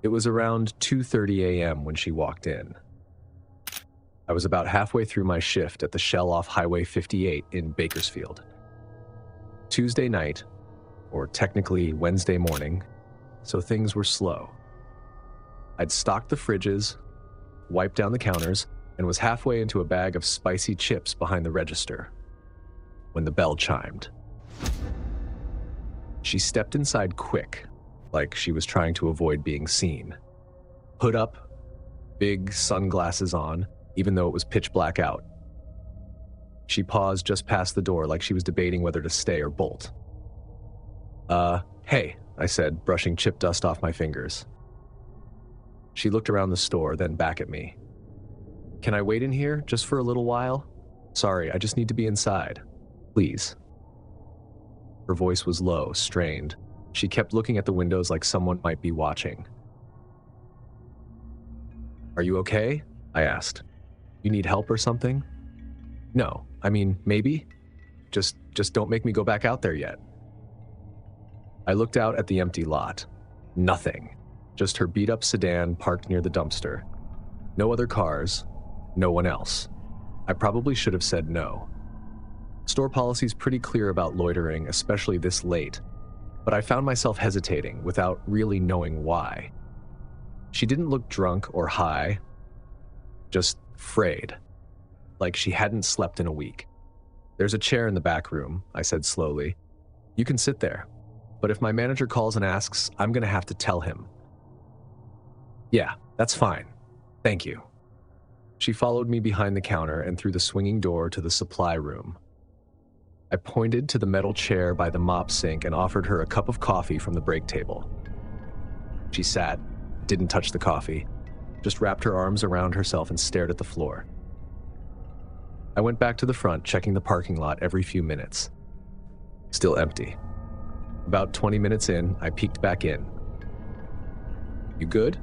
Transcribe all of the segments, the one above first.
It was around 2:30 a.m. when she walked in. I was about halfway through my shift at the Shell off Highway 58 in Bakersfield. Tuesday night, or technically Wednesday morning, so things were slow. I'd stocked the fridges, wiped down the counters, and was halfway into a bag of spicy chips behind the register when the bell chimed. She stepped inside quick, like she was trying to avoid being seen. Hood up, big sunglasses on, even though it was pitch black out. She paused just past the door like she was debating whether to stay or bolt. Hey, I said, brushing chip dust off my fingers. She looked around the store, then back at me. Can I wait in here just for a little while? Sorry, I just need to be inside. Please. Her voice was low, strained. She kept looking at the windows like someone might be watching. Are you okay? I asked. You need help or something? No, I mean, maybe. Just don't make me go back out there yet. I looked out at the empty lot. Nothing. Just her beat-up sedan parked near the dumpster. No other cars. No one else. I probably should have said no. Store policy's pretty clear about loitering, especially this late, but I found myself hesitating without really knowing why. She didn't look drunk or high, just frayed, like she hadn't slept in a week. There's a chair in the back room, I said slowly. You can sit there, but if my manager calls and asks, I'm gonna have to tell him. Yeah, that's fine. Thank you. She followed me behind the counter and through the swinging door to the supply room. I pointed to the metal chair by the mop sink and offered her a cup of coffee from the break table. She sat, didn't touch the coffee, just wrapped her arms around herself and stared at the floor. I went back to the front, checking the parking lot every few minutes. Still empty. About 20 minutes in, I peeked back in. You good?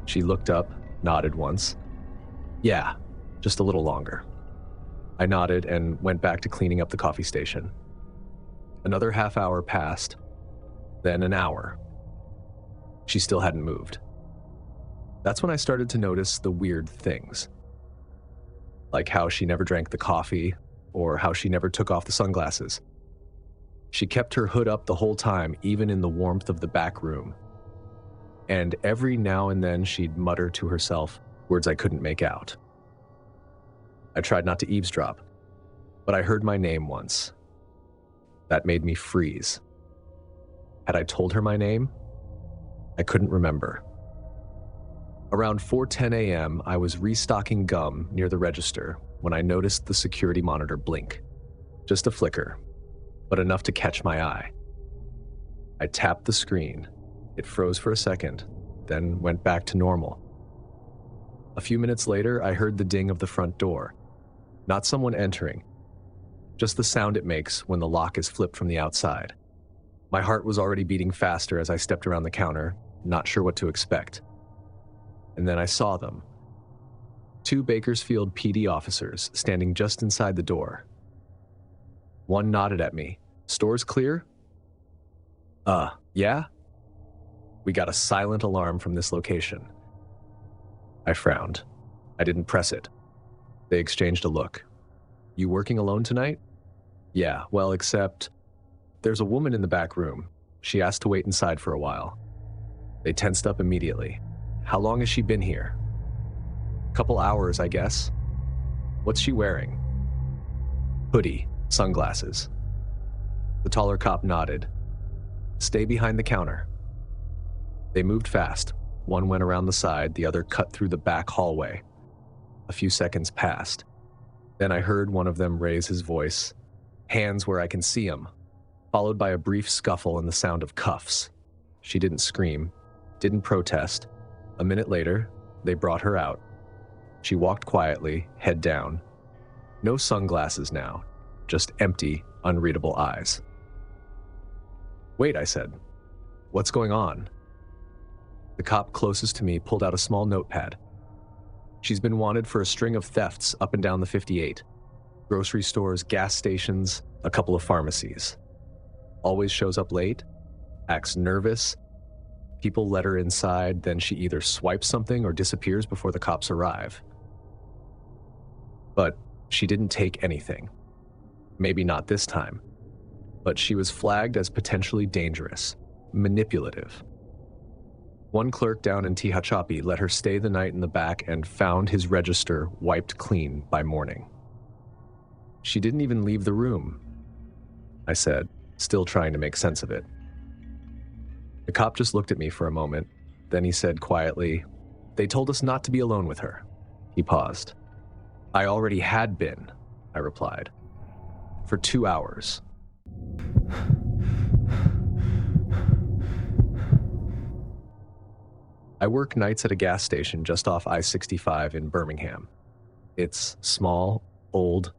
She looked up, nodded once. Yeah, just a little longer. I nodded and went back to cleaning up the coffee station. Another half hour passed, then an hour. She still hadn't moved. That's when I started to notice the weird things. Like how she never drank the coffee, or how she never took off the sunglasses. She kept her hood up the whole time, even in the warmth of the back room. And every now and then she'd mutter to herself words I couldn't make out. I tried not to eavesdrop, but I heard my name once. That made me freeze. Had I told her my name? I couldn't remember. Around 4:10 a.m., I was restocking gum near the register when I noticed the security monitor blink. Just a flicker, but enough to catch my eye. I tapped the screen. It froze for a second, then went back to normal. A few minutes later, I heard the ding of the front door. Not someone entering, just the sound it makes when the lock is flipped from the outside. My heart was already beating faster as I stepped around the counter, not sure what to expect. And then I saw them. 2 Bakersfield PD officers standing just inside the door. One nodded at me. Store's clear? Yeah? We got a silent alarm from this location. I frowned. I didn't press it. They exchanged a look. You working alone tonight? Yeah, well, except there's a woman in the back room. She asked to wait inside for a while. They tensed up immediately. How long has she been here? Couple hours, I guess. What's she wearing? Hoodie, sunglasses. The taller cop nodded. Stay behind the counter. They moved fast. One went around the side, the other cut through the back hallway. A few seconds passed. Then I heard one of them raise his voice, hands where I can see them, followed by a brief scuffle and the sound of cuffs. She didn't scream, didn't protest. A minute later, they brought her out. She walked quietly, head down. No sunglasses now, just empty, unreadable eyes. Wait, I said. What's going on? The cop closest to me pulled out a small notepad. She's been wanted for a string of thefts up and down the 58. Grocery stores, gas stations, a couple of pharmacies. Always shows up late, acts nervous, People let her inside, then she either swipes something or disappears before the cops arrive. But she didn't take anything. Maybe not this time. But she was flagged as potentially dangerous, manipulative. One clerk down in Tehachapi let her stay the night in the back and found his register wiped clean by morning. She didn't even leave the room, I said, still trying to make sense of it. The cop just looked at me for a moment. Then he said quietly, "They told us not to be alone with her." He paused. "I already had been," I replied, "for 2 hours." I work nights at a gas station just off I-65 in Birmingham. It's small, old,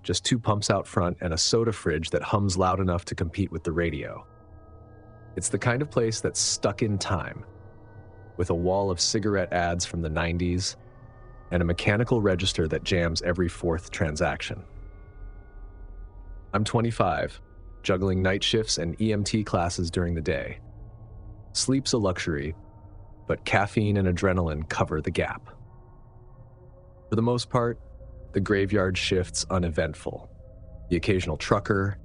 just 2 pumps out front and a soda fridge that hums loud enough to compete with the radio. It's the kind of place that's stuck in time, with a wall of cigarette ads from the 90s and a mechanical register that jams every 4th transaction. I'm 25, juggling night shifts and EMT classes during the day. Sleep's a luxury, but caffeine and adrenaline cover the gap. For the most part, the graveyard shift's uneventful. The occasional trucker,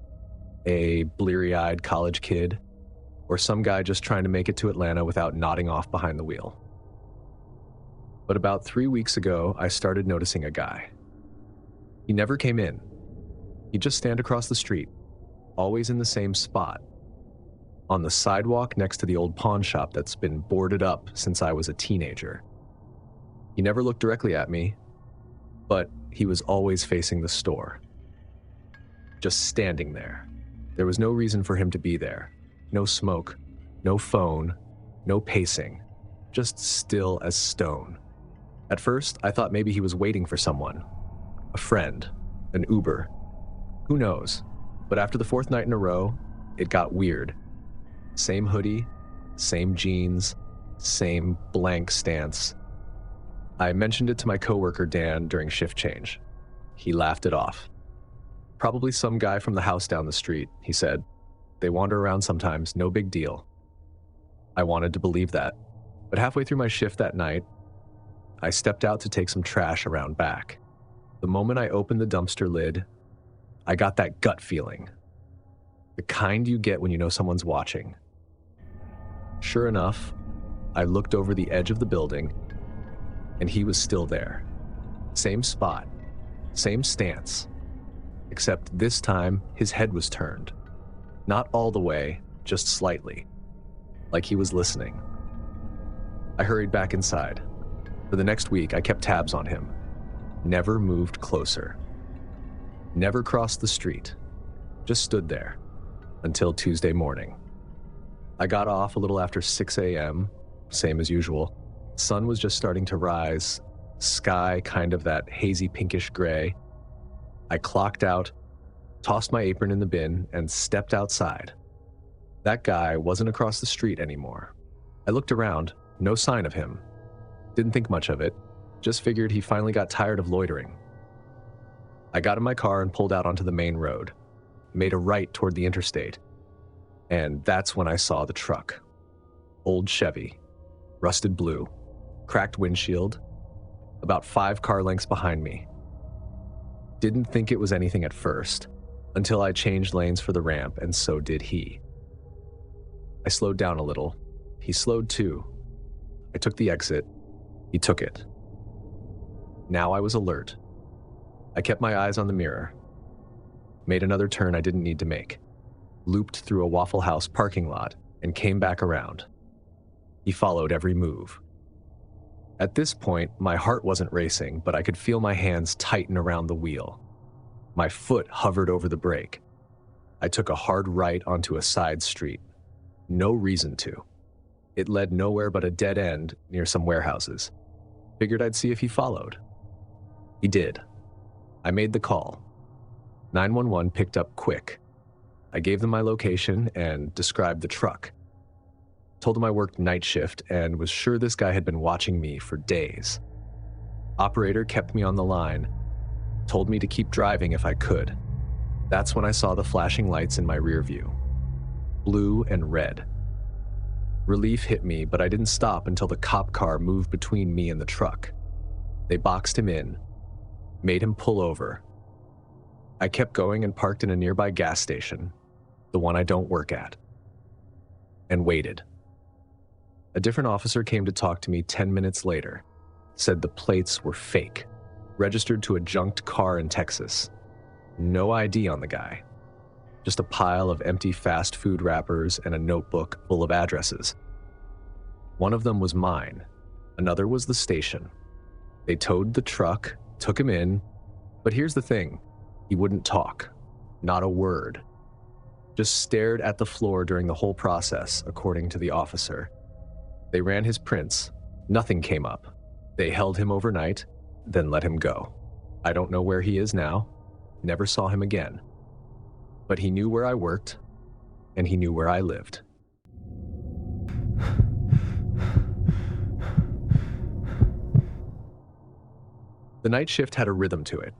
a bleary-eyed college kid, or some guy just trying to make it to Atlanta without nodding off behind the wheel. But about 3 weeks ago, I started noticing a guy. He never came in. He'd just stand across the street, always in the same spot, on the sidewalk next to the old pawn shop that's been boarded up since I was a teenager. He never looked directly at me, but he was always facing the store. Just standing there. There was no reason for him to be there. No smoke, no phone, no pacing, just still as stone. At first, I thought maybe he was waiting for someone, a friend, an Uber. Who knows? But after the 4th night in a row, it got weird. Same hoodie, same jeans, same blank stance. I mentioned it to my coworker Dan during shift change. He laughed it off. "Probably some guy from the house down the street," he said. "They wander around sometimes, no big deal." I wanted to believe that, but halfway through my shift that night, I stepped out to take some trash around back. The moment I opened the dumpster lid, I got that gut feeling. The kind you get when you know someone's watching. Sure enough, I looked over the edge of the building, and he was still there. Same spot, same stance, except this time his head was turned. Not all the way, just slightly, like he was listening. I hurried back inside. For the next week, I kept tabs on him. Never moved closer. Never crossed the street. Just stood there until Tuesday morning. I got off a little after 6 a.m., same as usual. Sun was just starting to rise, sky kind of that hazy pinkish gray. I clocked out, tossed my apron in the bin, and stepped outside. That guy wasn't across the street anymore. I looked around, no sign of him. Didn't think much of it, just figured he finally got tired of loitering. I got in my car and pulled out onto the main road, made a right toward the interstate, and that's when I saw the truck. Old Chevy, rusted blue, cracked windshield, about 5 car lengths behind me. Didn't think it was anything at first, until I changed lanes for the ramp, and so did he. I slowed down a little. He slowed too. I took the exit. He took it. Now I was alert. I kept my eyes on the mirror. Made another turn I didn't need to make. Looped through a Waffle House parking lot and came back around. He followed every move. At this point, my heart wasn't racing, but I could feel my hands tighten around the wheel. My foot hovered over the brake. I took a hard right onto a side street. No reason to. It led nowhere but a dead end near some warehouses. Figured I'd see if he followed. He did. I made the call. 911 picked up quick. I gave them my location and described the truck. Told him I worked night shift and was sure this guy had been watching me for days. Operator kept me on the line, told me to keep driving if I could. That's when I saw the flashing lights in my rear view. Blue and red. Relief hit me, but I didn't stop until the cop car moved between me and the truck. They boxed him in, made him pull over. I kept going and parked in a nearby gas station, the one I don't work at, and waited. A different officer came to talk to me 10 minutes later, said the plates were fake, registered to a junked car in Texas. No ID on the guy. Just a pile of empty fast food wrappers and a notebook full of addresses. One of them was mine. Another was the station. They towed the truck, took him in, but here's the thing. He wouldn't talk. Not a word. Just stared at the floor during the whole process, according to the officer. They ran his prints. Nothing came up. They held him overnight, then let him go. I don't know where he is now. Never saw him again. But he knew where I worked, and he knew where I lived. The night shift had a rhythm to it.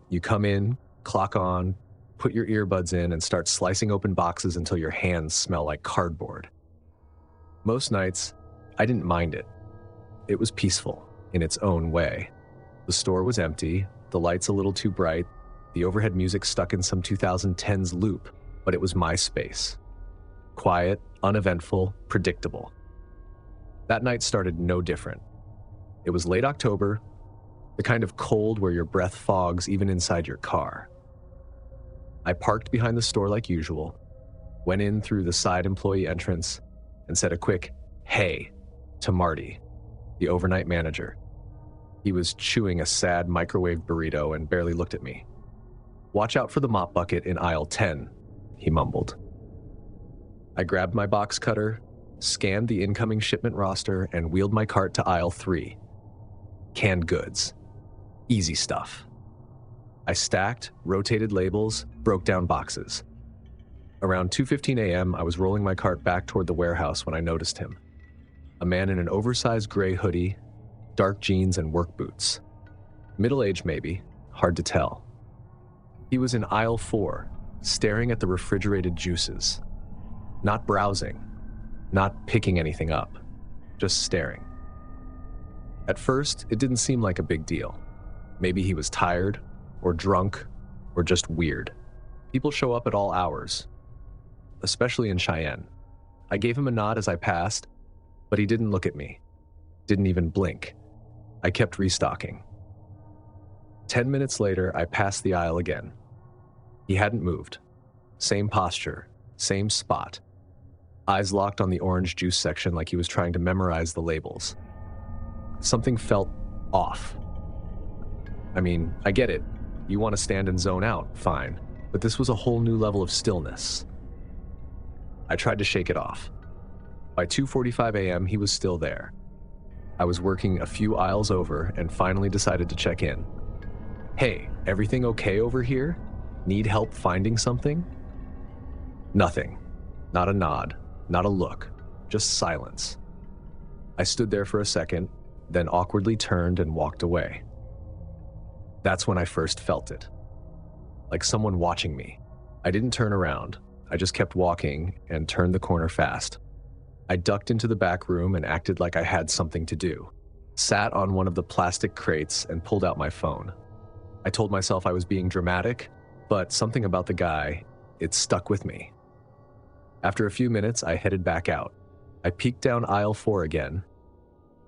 You come in, clock on, put your earbuds in, and start slicing open boxes until your hands smell like cardboard. Most nights, I didn't mind it. It was peaceful, in its own way. The store was empty, the lights a little too bright, the overhead music stuck in some 2010s loop, but it was my space. Quiet, uneventful, predictable. That night started no different. It was late October, the kind of cold where your breath fogs even inside your car. I parked behind the store like usual, went in through the side employee entrance, and said a quick, "Hey," to Marty, the overnight manager. He was chewing a sad microwave burrito and barely looked at me. "Watch out for the mop bucket in aisle 10, he mumbled. I grabbed my box cutter, scanned the incoming shipment roster, and wheeled my cart to aisle 3. Canned goods. Easy stuff. I stacked, rotated labels, broke down boxes. Around 2:15 a.m., I was rolling my cart back toward the warehouse when I noticed him. A man in an oversized gray hoodie, dark jeans, and work boots. Middle-aged maybe, hard to tell. He was in aisle 4, staring at the refrigerated juices. Not browsing, not picking anything up, just staring. At first, it didn't seem like a big deal. Maybe he was tired, or drunk, or just weird. People show up at all hours, especially in Cheyenne. I gave him a nod as I passed, but he didn't look at me, didn't even blink. I kept restocking. 10 minutes later, I passed the aisle again. He hadn't moved. Same posture, same spot. Eyes locked on the orange juice section like he was trying to memorize the labels. Something felt off. I mean, I get it. You want to stand and zone out, fine. But this was a whole new level of stillness. I tried to shake it off. By 2:45 a.m., he was still there. I was working a few aisles over and finally decided to check in. "Hey, everything okay over here? Need help finding something?" Nothing. Not a nod, not a look, just silence. I stood there for a second, then awkwardly turned and walked away. That's when I first felt it. Like someone watching me. I didn't turn around. I just kept walking and turned the corner fast. I ducked into the back room and acted like I had something to do. Sat on one of the plastic crates and pulled out my phone. I told myself I was being dramatic, but something about the guy, it stuck with me. After a few minutes, I headed back out. I peeked down aisle 4 again.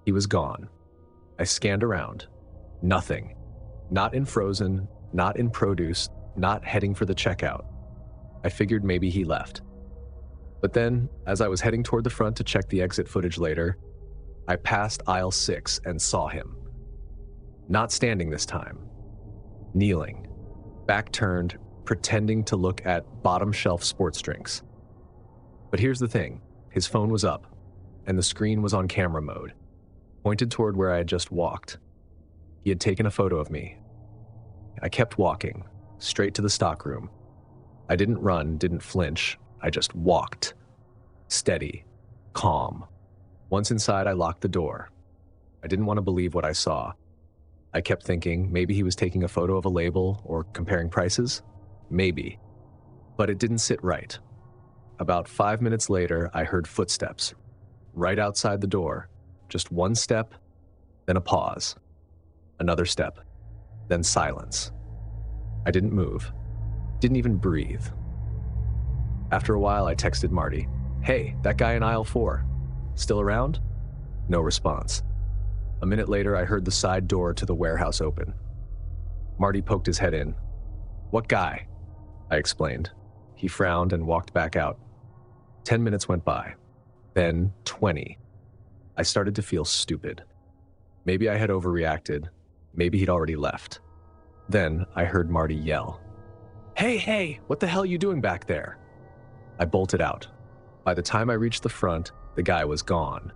He was gone. I scanned around. Nothing. Not in frozen, not in produce, not heading for the checkout. I figured maybe he left. But then, as I was heading toward the front to check the exit footage later, I passed aisle 6 and saw him. Not standing this time. Kneeling. Back turned, pretending to look at bottom shelf sports drinks. But here's the thing. His phone was up, and the screen was on camera mode, pointed toward where I had just walked. He had taken a photo of me. I kept walking, straight to the stockroom. I didn't run, didn't flinch. I just walked. Steady, calm. Once inside, I locked the door. I didn't want to believe what I saw. I kept thinking maybe he was taking a photo of a label or comparing prices. Maybe. But it didn't sit right. About 5 minutes later, I heard footsteps. right outside the door. Just one step, then a pause. Another step, then silence. I didn't move, didn't even breathe. After a while, I texted Marty, "Hey, that guy in aisle 4, still around?" No response. A minute later, I heard the side door to the warehouse open. Marty poked his head in. "What guy?" I explained. He frowned and walked back out. 10 minutes went by. Then 20. I started to feel stupid. Maybe I had overreacted. Maybe he'd already left. Then I heard Marty yell, Hey, what the hell are you doing back there?" I bolted out. By the time I reached the front, the guy was gone.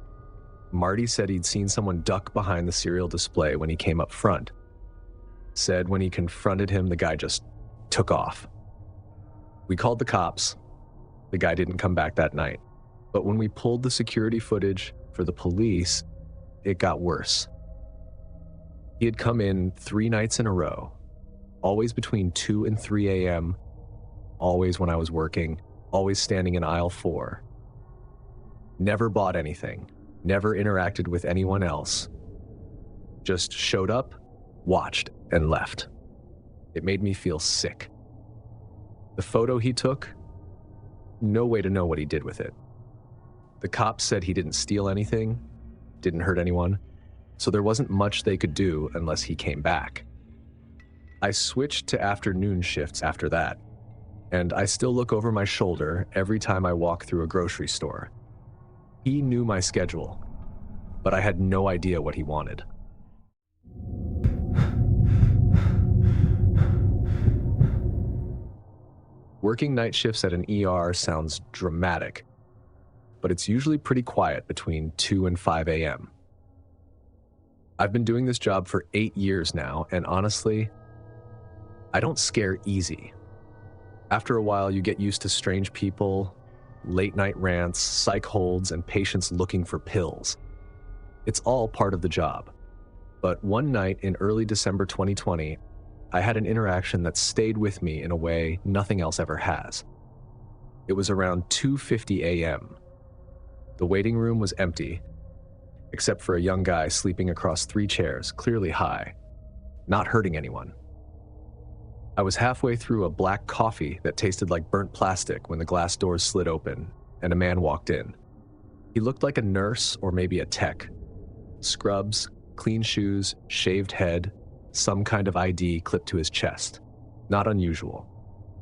Marty said he'd seen someone duck behind the cereal display when he came up front. Said when he confronted him, the guy just took off. We called the cops. The guy didn't come back that night. But when we pulled the security footage for the police, it got worse. He had come in 3 nights in a row, always between 2 and 3 a.m., always when I was working, always standing in aisle 4. Never bought anything, never interacted with anyone else. Just showed up, watched, and left. It made me feel sick. The photo he took, no way to know what he did with it. The cops said he didn't steal anything, didn't hurt anyone, so there wasn't much they could do unless he came back. I switched to afternoon shifts after that, and I still look over my shoulder every time I walk through a grocery store. He knew my schedule, but I had no idea what he wanted. Working night shifts at an ER sounds dramatic, but it's usually pretty quiet between 2 and 5 a.m. I've been doing this job for 8 years now, and honestly, I don't scare easy. After a while, you get used to strange people, late night rants, psych holds, and patients looking for pills. It's all part of the job. But one night in early December 2020, I had an interaction that stayed with me in a way nothing else ever has. It was around 2:50 a.m. The waiting room was empty, except for a young guy sleeping across 3 chairs, clearly high, not hurting anyone. I was halfway through a black coffee that tasted like burnt plastic when the glass doors slid open and a man walked in. He looked like a nurse or maybe a tech. Scrubs, clean shoes, shaved head, some kind of ID clipped to his chest. Not unusual.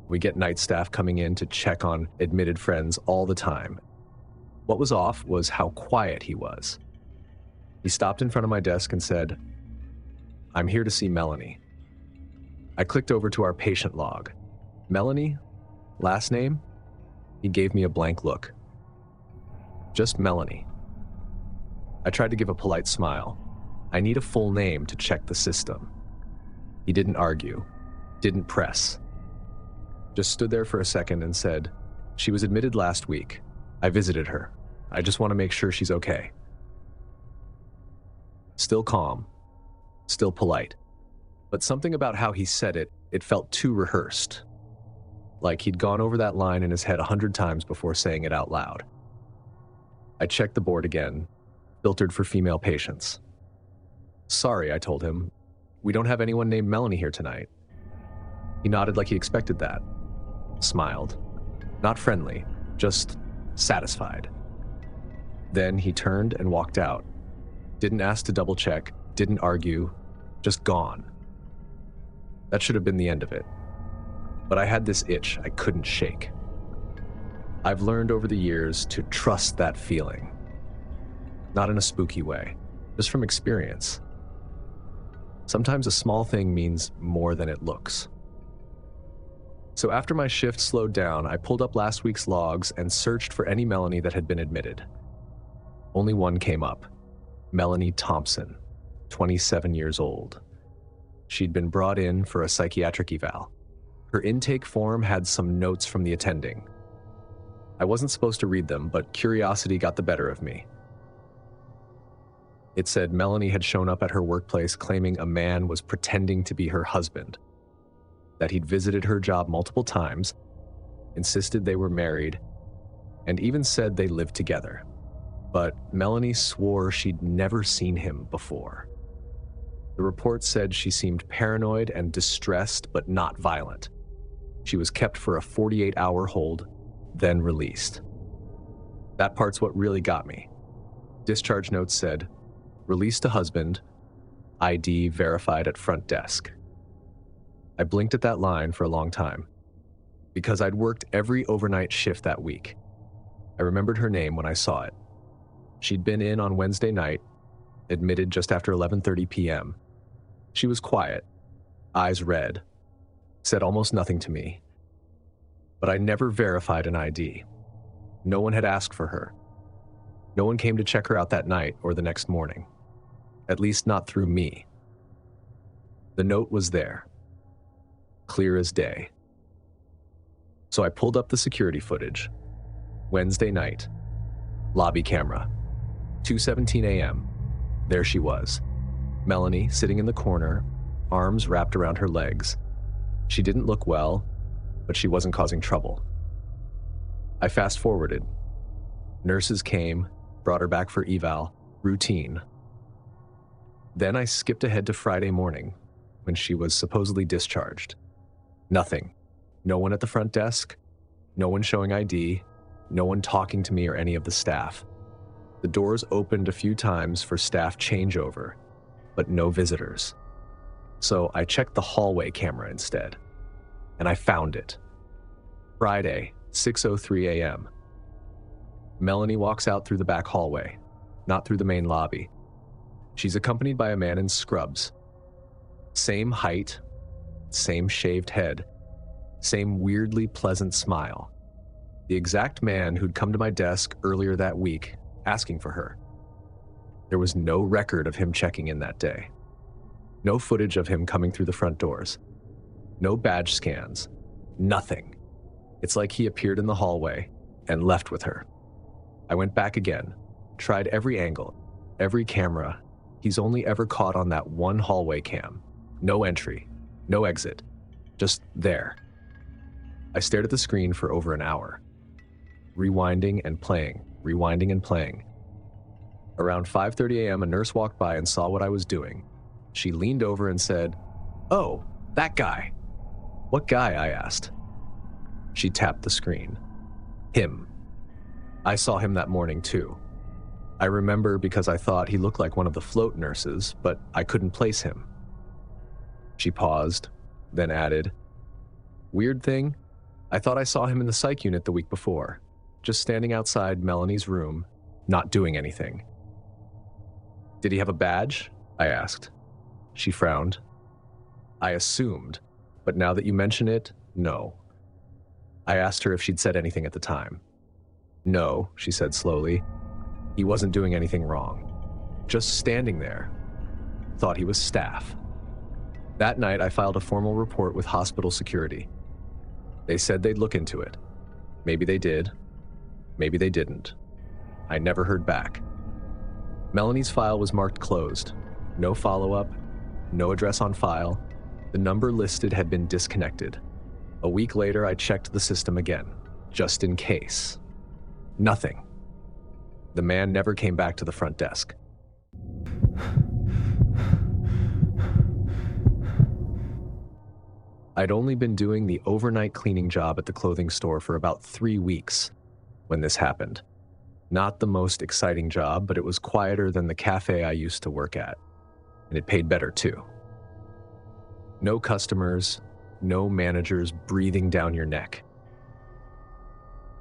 We get night staff coming in to check on admitted friends all the time. What was off was how quiet he was. He stopped in front of my desk and said, "I'm here to see Melanie." I clicked over to our patient log. Melanie? Last name? He gave me a blank look. Just Melanie. I tried to give a polite smile. I need a full name to check the system. He didn't argue, didn't press. Just stood there for a second and said, "She was admitted last week. I visited her. I just want to make sure she's okay." Still calm, still polite. But something about how he said it, it felt too rehearsed. Like he'd gone over that line in his head 100 times before saying it out loud. I checked the board again, filtered for female patients. "Sorry," I told him. "We don't have anyone named Melanie here tonight." He nodded like he expected that. Smiled. Not friendly, just satisfied. Then he turned and walked out. Didn't ask to double check, didn't argue, just gone. That should have been the end of it. But I had this itch I couldn't shake. I've learned over the years to trust that feeling. Not in a spooky way, just from experience. Sometimes a small thing means more than it looks. So after my shift slowed down, I pulled up last week's logs and searched for any Melanie that had been admitted. Only one came up. Melanie Thompson, 27 years old. She'd been brought in for a psychiatric eval. Her intake form had some notes from the attending. I wasn't supposed to read them, but curiosity got the better of me. It said Melanie had shown up at her workplace claiming a man was pretending to be her husband, that he'd visited her job multiple times, insisted they were married, and even said they lived together. but Melanie swore she'd never seen him before. The report said she seemed paranoid and distressed, but not violent. She was kept for a 48-hour hold, then released. That part's what really got me. Discharge notes said, "Released to husband, ID verified at front desk." I blinked at that line for a long time, because I'd worked every overnight shift that week. I remembered her name when I saw it. She'd been in on Wednesday night, admitted just after 11:30 p.m. She was quiet, eyes red, said almost nothing to me. But I never verified an ID. No one had asked for her. No one came to check her out that night or the next morning. At least not through me. The note was there, clear as day. So I pulled up the security footage. Wednesday night, lobby camera, 2:17 a.m. There she was. Melanie sitting in the corner, arms wrapped around her legs. She didn't look well, but she wasn't causing trouble. I fast-forwarded. Nurses came, brought her back for eval, routine. Then I skipped ahead to Friday morning, when she was supposedly discharged. Nothing. No one at the front desk, no one showing ID, no one talking to me or any of the staff. The doors opened a few times for staff changeover, but no visitors. So I checked the hallway camera instead, and I found it. Friday, 6:03 a.m. Melanie walks out through the back hallway, not through the main lobby. She's accompanied by a man in scrubs. Same height, same shaved head, same weirdly pleasant smile. The exact man who'd come to my desk earlier that week, asking for her. There was no record of him checking in that day. No footage of him coming through the front doors. No badge scans. Nothing. It's like he appeared in the hallway and left with her. I went back again, tried every angle, every camera. He's only ever caught on that one hallway cam. No entry, no exit, just there. I stared at the screen for over an hour, rewinding and playing, rewinding and playing. Around 5:30 a.m., a nurse walked by and saw what I was doing. She leaned over and said, "Oh, that guy." "What guy?" I asked. She tapped the screen. Him. I saw him that morning too. I remember because I thought he looked like one of the float nurses, but I couldn't place him. She paused, then added, "Weird thing, I thought I saw him in the psych unit the week before, just standing outside Melanie's room, not doing anything." "Did he have a badge?" I asked. She frowned. I assumed, but now that you mention it, no. I asked her if she'd said anything at the time. "No," she said slowly. "He wasn't doing anything wrong. Just standing there. Thought he was staff." That night, I filed a formal report with hospital security. They said they'd look into it. Maybe they did. Maybe they didn't. I never heard back. Melanie's file was marked closed. No follow-up, no address on file. The number listed had been disconnected. A week later, I checked the system again, just in case. Nothing. The man never came back to the front desk. I'd only been doing the overnight cleaning job at the clothing store for about 3 weeks when this happened. Not the most exciting job, but it was quieter than the cafe I used to work at, and it paid better too. No customers, no managers breathing down your neck.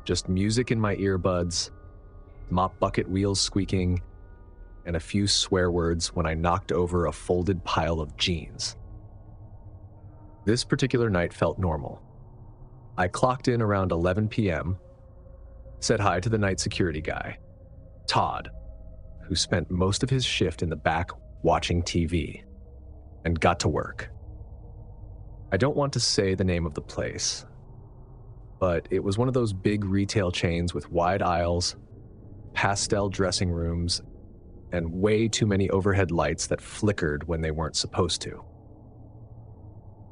Just music in my earbuds, mop bucket wheels squeaking, and a few swear words when I knocked over a folded pile of jeans. This particular night felt normal. I clocked in around 11 p.m., said hi to the night security guy, Todd, who spent most of his shift in the back watching TV, and got to work. I don't want to say the name of the place, but it was one of those big retail chains with wide aisles, pastel dressing rooms, and way too many overhead lights that flickered when they weren't supposed to.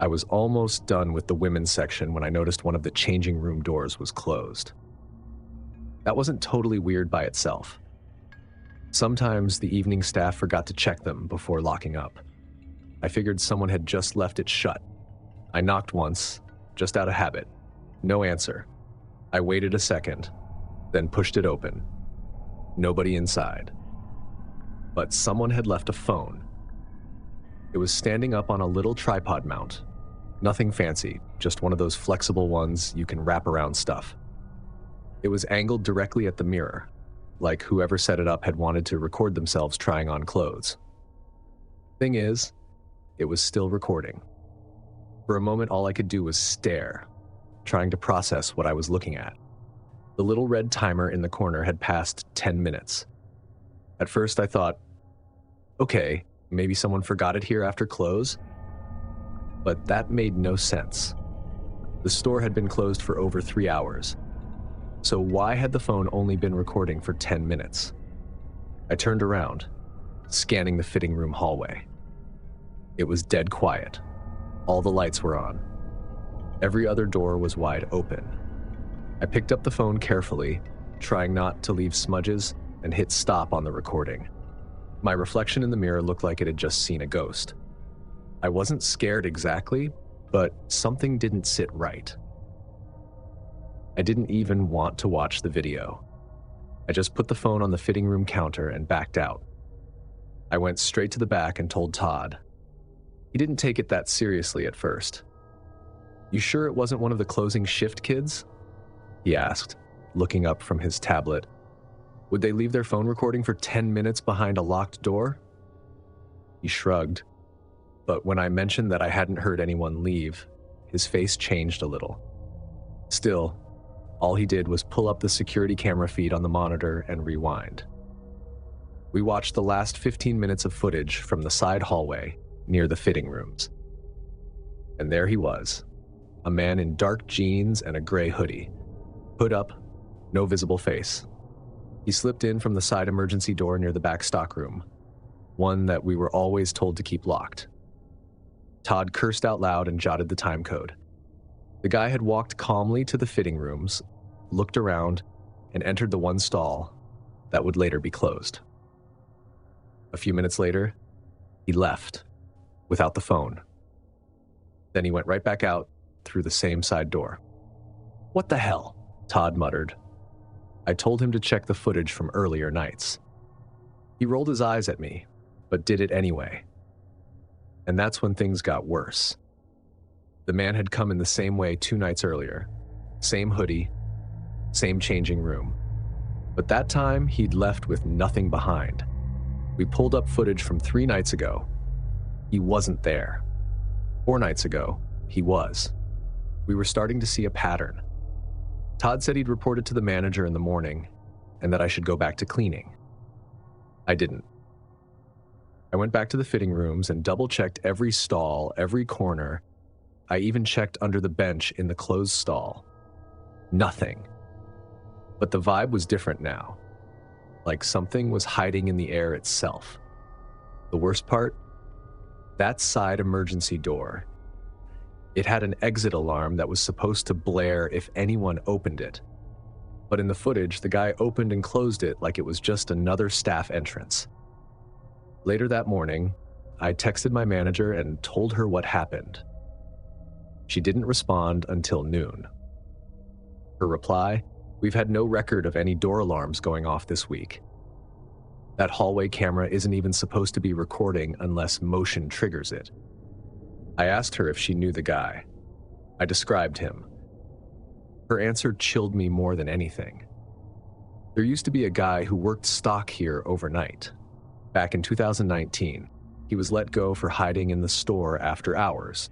I was almost done with the women's section when I noticed one of the changing room doors was closed. That wasn't totally weird by itself. Sometimes the evening staff forgot to check them before locking up. I figured someone had just left it shut. I knocked once, just out of habit. No answer. I waited a second, then pushed it open. Nobody inside. But someone had left a phone. It was standing up on a little tripod mount. Nothing fancy, just one of those flexible ones you can wrap around stuff. It was angled directly at the mirror, like whoever set it up had wanted to record themselves trying on clothes. Thing is, it was still recording. For a moment, all I could do was stare, trying to process what I was looking at. The little red timer in the corner had passed 10 minutes. At first, I thought, okay, maybe someone forgot it here after close. But that made no sense. The store had been closed for over 3 hours. So why had the phone only been recording for 10 minutes? I turned around, scanning the fitting room hallway. It was dead quiet. All the lights were on. Every other door was wide open. I picked up the phone carefully, trying not to leave smudges, and hit stop on the recording. My reflection in the mirror looked like it had just seen a ghost. I wasn't scared exactly, but something didn't sit right. I didn't even want to watch the video. I just put the phone on the fitting room counter and backed out. I went straight to the back and told Todd. He didn't take it that seriously at first. "You sure it wasn't one of the closing shift kids?" he asked, looking up from his tablet. "Would they leave their phone recording for 10 minutes behind a locked door?" He shrugged, but when I mentioned that I hadn't heard anyone leave, his face changed a little. Still, all he did was pull up the security camera feed on the monitor and rewind. We watched the last 15 minutes of footage from the side hallway near the fitting rooms. And there he was, a man in dark jeans and a gray hoodie. Hood up, no visible face. He slipped in from the side emergency door near the back stockroom, one that we were always told to keep locked. Todd cursed out loud and jotted the time code. The guy had walked calmly to the fitting rooms, looked around, and entered the one stall that would later be closed. A few minutes later, he left, without the phone. Then he went right back out through the same side door. "What the hell?" Todd muttered. I told him to check the footage from earlier nights. He rolled his eyes at me, but did it anyway. And that's when things got worse. The man had come in the same way 2 nights earlier. Same hoodie, same changing room. But that time, he'd left with nothing behind. We pulled up footage from 3 nights ago. He wasn't there. 4 nights ago, he was. We were starting to see a pattern. Todd said he'd report it to the manager in the morning, and that I should go back to cleaning. I didn't. I went back to the fitting rooms and double-checked every stall, every corner. I even checked under the bench in the closed stall. Nothing. But the vibe was different now. Like something was hiding in the air itself. The worst part? That side emergency door. It had an exit alarm that was supposed to blare if anyone opened it. But in the footage, the guy opened and closed it like it was just another staff entrance. Later that morning, I texted my manager and told her what happened. She didn't respond until noon. Her reply, "We've had no record of any door alarms going off this week. That hallway camera isn't even supposed to be recording unless motion triggers it." I asked her if she knew the guy. I described him. Her answer chilled me more than anything. There used to be a guy who worked stock here overnight. Back in 2019, he was let go for hiding in the store after hours.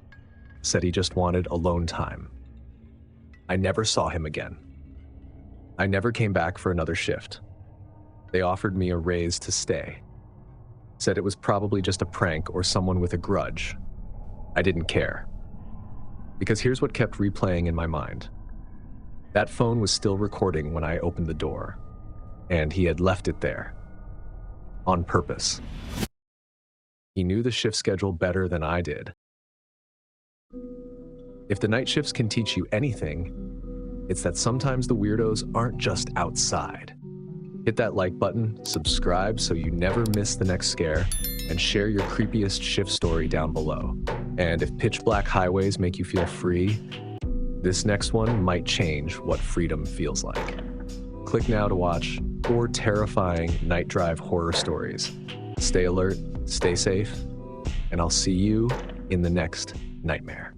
Said he just wanted alone time. I never saw him again. I never came back for another shift. They offered me a raise to stay. Said it was probably just a prank or someone with a grudge. I didn't care. Because here's what kept replaying in my mind. That phone was still recording when I opened the door, and he had left it there. On purpose. He knew the shift schedule better than I did. If the night shifts can teach you anything, it's that sometimes the weirdos aren't just outside. Hit that like button, subscribe so you never miss the next scare, and share your creepiest shift story down below. And if pitch black highways make you feel free, this next one might change what freedom feels like. Click now to watch 4 terrifying night drive horror stories. Stay alert, stay safe, and I'll see you in the next nightmare.